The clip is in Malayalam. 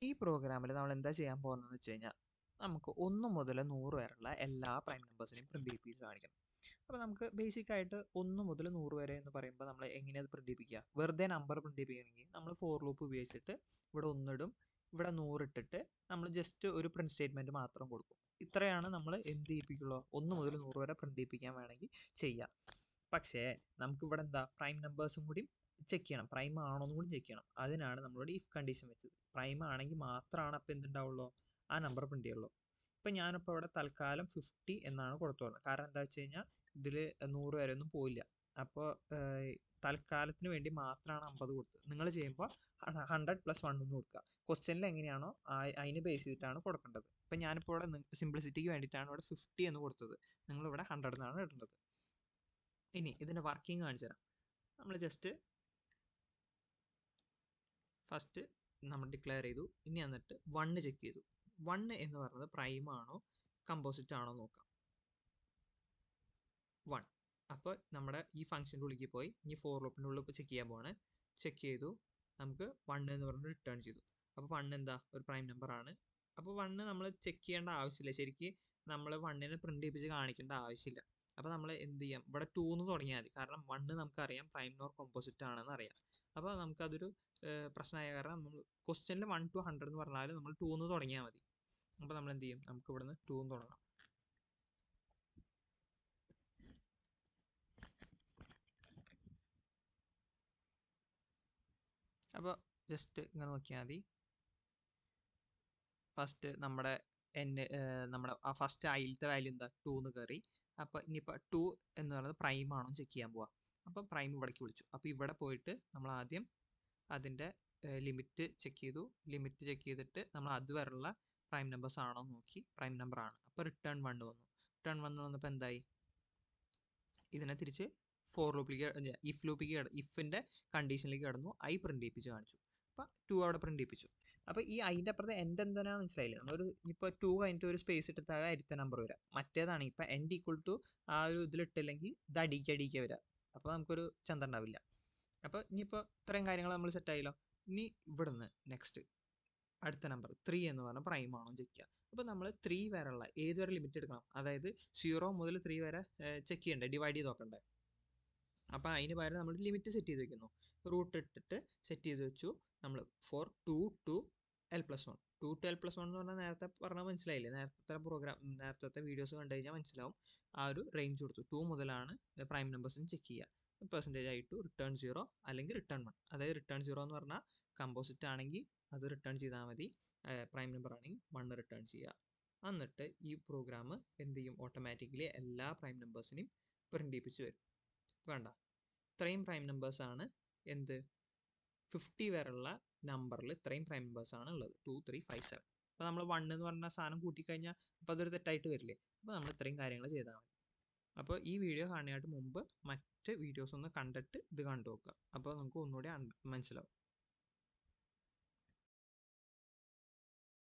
ഈ പ്രോഗ്രാമിൽ നമ്മൾ എന്താ ചെയ്യാൻ പോകുന്നതെന്ന് വെച്ച് കഴിഞ്ഞാൽ നമുക്ക് 1 മുതൽ 100 വരെയുള്ള എല്ലാ പ്രൈം നമ്പേഴ്സിനെയും പ്രിന്റ് ചെയ്യിപ്പിച്ച് കാണിക്കണം. അപ്പോൾ നമുക്ക് ബേസിക് ആയിട്ട് 1 മുതൽ 100 വരെ എന്ന് പറയുമ്പോൾ നമ്മൾ എങ്ങനെയാണ് പ്രിന്റ് ചെയ്യിപ്പിക്കുക? വെറുതെ നമ്പർ പ്രിന്റ് ചെയ്യിപ്പിക്കണമെങ്കിൽ നമ്മൾ ഫോർ ലൂപ്പ് ഉപയോഗിച്ചിട്ട് ഇവിടെ 1 ഇടും, ഇവിടെ 100 ഇട്ടിട്ട് നമ്മൾ ജസ്റ്റ് ഒരു പ്രിന്റ് സ്റ്റേറ്റ്മെന്റ് മാത്രം കൊടുക്കും. ഇത്രയാണ് നമ്മൾ എന്ത് ചെയ്യിപ്പിക്കുള്ളൂ? 1 മുതൽ 100 വരെ പ്രിന്റ് ചെയ്യിപ്പിക്കാൻ വേണമെങ്കിൽ ചെയ്യാം. പക്ഷേ നമുക്ക് ഇവിടെ എന്താ പ്രൈം നമ്പേഴ്സും കൂടി ചെക്ക് ചെയ്യണം, പ്രൈം ആണോ എന്നും കൂടി ചെക്ക് ചെയ്യണം. അതിനാണ് നമ്മളിവിടെ ഇഫ് കണ്ടീഷൻ വെച്ചത്. പ്രൈം ആണെങ്കിൽ മാത്രമാണ് അപ്പോൾ എന്തുണ്ടാവുള്ളൂ? ആ നമ്പർ പ്രിന്റ് ചെയ്യുള്ളൂ. ഇപ്പം ഞാനിപ്പോൾ ഇവിടെ തൽക്കാലം 50 എന്നാണ് കൊടുത്തു വന്നത്. കാരണം എന്താ വെച്ച് കഴിഞ്ഞാൽ ഇതിൽ 100 വരെ ഒന്നും പോയില്ല. അപ്പോൾ തൽക്കാലത്തിന് വേണ്ടി മാത്രമാണ് 50 കൊടുത്തത്. നിങ്ങൾ ചെയ്യുമ്പോൾ 100 + 1 എന്ന് കൊടുക്കുക. ക്വസ്റ്റ്യനിൽ എങ്ങനെയാണോ അതിന് ബേസ് ചെയ്തിട്ടാണ് കൊടുക്കേണ്ടത്. ഇപ്പം ഞാനിപ്പോൾ ഇവിടെ സിംപ്ലിസിറ്റിക്ക് വേണ്ടിയിട്ടാണ് ഇവിടെ 50 എന്ന് കൊടുത്തത്. നിങ്ങളിവിടെ 100 എന്നാണ് ഇടേണ്ടത്. ഇനി ഇതിൻ്റെ വർക്കിംഗ് കാണിച്ചു തരാം. നമ്മൾ ജസ്റ്റ് ഫസ്റ്റ് നമ്മൾ ഡിക്ലെയർ ചെയ്തു. ഇനി എന്നിട്ട് 1 ചെക്ക് ചെയ്തു. 1 എന്ന് പറയുന്നത് പ്രൈം ആണോ കമ്പോസിറ്റ് ആണോ നോക്കാം. 1. അപ്പോൾ നമ്മുടെ ഈ ഫംഗ്ഷൻ്റെ ഉള്ളിലേക്ക് പോയി ഇനി ഫോർ ലൂപ്പിൻ്റെ ഉള്ളിൽ ചെക്ക് ചെയ്യാൻ പോവാണ്. ചെക്ക് ചെയ്തു, നമുക്ക് 1 എന്ന് പറഞ്ഞ് റിട്ടേൺ ചെയ്തു. അപ്പോൾ 1 എന്താ ഒരു പ്രൈം നമ്പർ ആണ്. അപ്പോൾ 1 നമ്മൾ ചെക്ക് ചെയ്യേണ്ട ആവശ്യമില്ല. ശരിക്കും നമ്മൾ 1നെ പ്രിന്റ് ചെയ്യിപ്പിച്ച് കാണിക്കേണ്ട ആവശ്യമില്ല. അപ്പോൾ നമ്മൾ എന്ത് ചെയ്യാം? ഇവിടെ 2 എന്ന് തുടങ്ങിയാൽ മതി. കാരണം 1 നമുക്കറിയാം പ്രൈം നോർ കോമ്പോസിറ്റ് ആണെന്ന് അറിയാം. അപ്പോൾ നമുക്കതൊരു പ്രശ്നമായ കാരണം നമ്മൾ ക്വസ്റ്റ്യനിൽ 1 to 100 എന്ന് പറഞ്ഞാൽ നമ്മൾ 2 എന്ന് തുടങ്ങിയാൽ മതി. അപ്പോൾ നമ്മൾ എന്ത് ചെയ്യും? നമുക്ക് ഇവിടുന്ന് 2 എന്ന് തുടങ്ങാം. അപ്പോൾ ജസ്റ്റ് ഇങ്ങനെ നോക്കിയാൽ മതി. ഫസ്റ്റ് നമ്മുടെ നമ്മുടെ ആ ഫസ്റ്റ് അതിലത്തെ വാല്യൂ എന്താ? 2 എന്ന് കയറി. അപ്പോൾ ഇനിയിപ്പോൾ 2 എന്ന് പറയുന്നത് പ്രൈം ആണോ ചെക്ക് ചെയ്യാൻ പോവാം. അപ്പോൾ പ്രൈം ഇവിടേക്ക് വിളിച്ചു. അപ്പോൾ ഇവിടെ പോയിട്ട് നമ്മൾ ആദ്യം അതിൻ്റെ ലിമിറ്റ് ചെക്ക് ചെയ്തു. ലിമിറ്റ് ചെക്ക് ചെയ്തിട്ട് നമ്മൾ അതുവരെയുള്ള പ്രൈം നമ്പേഴ്സ് ആണോ നോക്കി. പ്രൈം നമ്പർ ആണ്. അപ്പോൾ റിട്ടേൺ 1 വന്നു. റിട്ടേൺ 1 വന്നപ്പോൾ എന്തായി? ഇതിനെ തിരിച്ച് ഫോർ ലൂപ്പിലേക്ക് ഇഫ് ലൂപ്പിലേക്ക് ഇഫിൻ്റെ കണ്ടീഷനിലേക്ക് കടന്നു. ഐ പ്രിന്റ് ചെയ്യിപ്പിച്ച് കാണിച്ചു. അപ്പോൾ 2 അവിടെ പ്രിന്റ് ചെയ്യിപ്പിച്ചു. അപ്പോൾ ഈ അതിൻ്റെ അപ്പുറത്തെ എൻഡ് എന്താണെന്ന് മനസ്സിലായില്ലേ? നമ്മളൊരു ഇപ്പോൾ 2 കഴിഞ്ഞിട്ട് ഒരു സ്പേസ് ഇട്ടിട്ടാണ് അടുത്ത നമ്പർ വരിക. മറ്റേതാണ് ഇപ്പോൾ എൻഡ് ഈക്വൽ ടു ആ ഒരു ഇതിലിട്ടില്ലെങ്കിൽ ഇത് അടിക്കുക വരിക. അപ്പോൾ നമുക്കൊരു ചന്ത ഉണ്ടാവില്ല. അപ്പോൾ ഇനിയിപ്പോൾ ഇത്രയും കാര്യങ്ങൾ നമ്മൾ സെറ്റ് ആയല്ലോ. ഇനി ഇവിടുന്ന് നെക്സ്റ്റ് അടുത്ത നമ്പർ 3 എന്ന് പറഞ്ഞാൽ പ്രൈം ആണോ ചെക്ക് ചെയ്യുക. അപ്പോൾ നമ്മൾ 3 വരെയുള്ള ഏതുവരെ ലിമിറ്റ് എടുക്കണം? അതായത് 0 മുതൽ 3 വരെ ചെക്ക് ചെയ്യണ്ടേ, ഡിവൈഡ് ചെയ്ത് നോക്കണ്ടേ. അപ്പോൾ അതിന് പകരം നമ്മൾ ലിമിറ്റ് സെറ്റ് ചെയ്ത് വെക്കുന്നു. റൂട്ട് ഇട്ടിട്ട് സെറ്റ് ചെയ്ത് വെച്ചു നമ്മൾ four 2 to l+1. 2 to l+1 എന്ന് പറഞ്ഞാൽ നേരത്തെ പറഞ്ഞാൽ മനസ്സിലായില്ലേ? നേരത്തെ വീഡിയോസ് കണ്ടു കഴിഞ്ഞാൽ മനസ്സിലാവും. ആ ഒരു റേഞ്ച് കൊടുത്തു. 2 മുതലാണ് പ്രൈം നമ്പേഴ്സിന് ചെക്ക് ചെയ്യുക. പെർസെൻറ്റേജ് ആയിട്ട് റിട്ടേൺ 0 അല്ലെങ്കിൽ റിട്ടേൺ 1. അതായത് റിട്ടേൺ 0 എന്ന് പറഞ്ഞാൽ കമ്പോസിറ്റ് ആണെങ്കിൽ അത് റിട്ടേൺ ചെയ്താൽ മതി. പ്രൈം നമ്പർ ആണെങ്കിൽ 1 റിട്ടേൺ ചെയ്യുക. എന്നിട്ട് ഈ പ്രോഗ്രാം എന്ത് ചെയ്യും? ഓട്ടോമാറ്റിക്കലി എല്ലാ പ്രൈം നമ്പേഴ്സിനെയും പ്രിന്റ് ചെയ്യിപ്പിച്ച് വരും. വേണ്ട, ഇത്രയും പ്രൈം നമ്പേഴ്സ് ആണ് എന്ത് 50 വരെയുള്ള നമ്പറിൽ ഇത്രയും പ്രൈം നമ്പേഴ്സ് ആണ് ഉള്ളത്. 2, 3, 5, 7. അപ്പോൾ നമ്മൾ 1 എന്ന് പറഞ്ഞ സാധനം കൂട്ടിക്കഴിഞ്ഞാൽ അപ്പോൾ അതൊരു തെറ്റായിട്ട് വരില്ലേ? അപ്പോൾ നമ്മൾ ഇത്രയും കാര്യങ്ങൾ ചെയ്താൽ മതി. അപ്പോൾ ഈ വീഡിയോ കാണുന്നതിനായിട്ട് മുമ്പ് മറ്റ് വീഡിയോസ് ഒന്ന് കണ്ടിട്ട് ഇത് കണ്ടു നോക്കുക. അപ്പോൾ നമുക്ക് ഒന്നുകൂടി മനസ്സിലാവും.